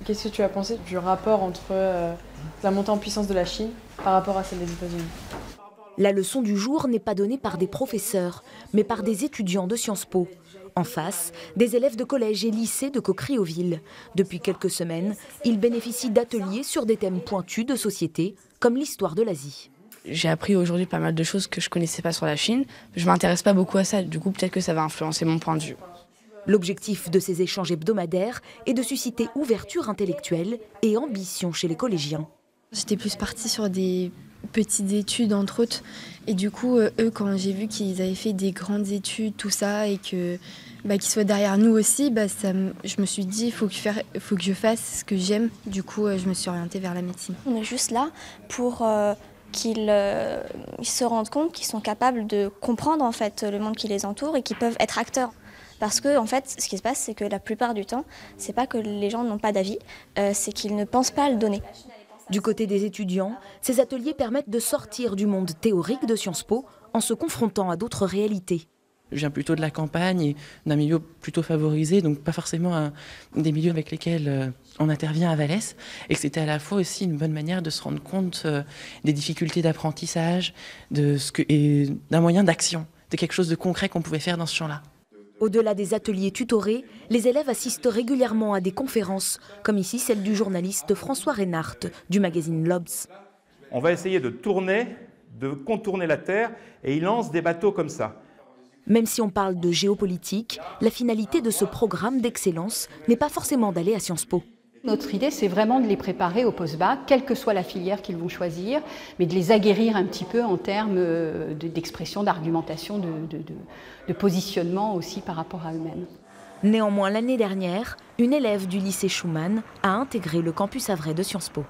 Qu'est-ce que tu as pensé du rapport entre la montée en puissance de la Chine par rapport à celle des États-Unis? La leçon du jour n'est pas donnée par des professeurs, mais par des étudiants de Sciences Po. En face, des élèves de collège et lycée de Coqueriville. Depuis quelques semaines, ils bénéficient d'ateliers sur des thèmes pointus de société, comme l'histoire de l'Asie. J'ai appris aujourd'hui pas mal de choses que je ne connaissais pas sur la Chine. Je ne m'intéresse pas beaucoup à ça, du coup peut-être que ça va influencer mon point de vue. L'objectif de ces échanges hebdomadaires est de susciter ouverture intellectuelle et ambition chez les collégiens. J'étais plus partie sur des petites études entre autres. Et du coup, eux, quand j'ai vu qu'ils avaient fait des grandes études, tout ça, et qu'ils soient derrière nous aussi, je me suis dit, il faut que je fasse ce que j'aime. Du coup, je me suis orientée vers la médecine. On est juste là pour qu'ils se rendent compte qu'ils sont capables de comprendre en fait, le monde qui les entoure et qu'ils peuvent être acteurs. Parce que en fait, ce qui se passe, c'est que la plupart du temps, c'est pas que les gens n'ont pas d'avis, c'est qu'ils ne pensent pas à le donner. Du côté des étudiants, ces ateliers permettent de sortir du monde théorique de Sciences Po en se confrontant à d'autres réalités. Je viens plutôt de la campagne et d'un milieu plutôt favorisé, donc pas forcément des milieux avec lesquels on intervient à Valès. Et que c'était à la fois aussi une bonne manière de se rendre compte des difficultés d'apprentissage et d'un moyen d'action, de quelque chose de concret qu'on pouvait faire dans ce champ-là. Au-delà des ateliers tutorés, les élèves assistent régulièrement à des conférences, comme ici celle du journaliste François Reinhardt du magazine L'Obs. On va essayer de contourner la Terre et il lance des bateaux comme ça. Même si on parle de géopolitique, la finalité de ce programme d'excellence n'est pas forcément d'aller à Sciences Po. Notre idée, c'est vraiment de les préparer au post-bac, quelle que soit la filière qu'ils vont choisir, mais de les aguerrir un petit peu en termes d'expression, d'argumentation, de positionnement aussi par rapport à eux-mêmes. Néanmoins, l'année dernière, une élève du lycée Schumann a intégré le campus havrais de Sciences Po.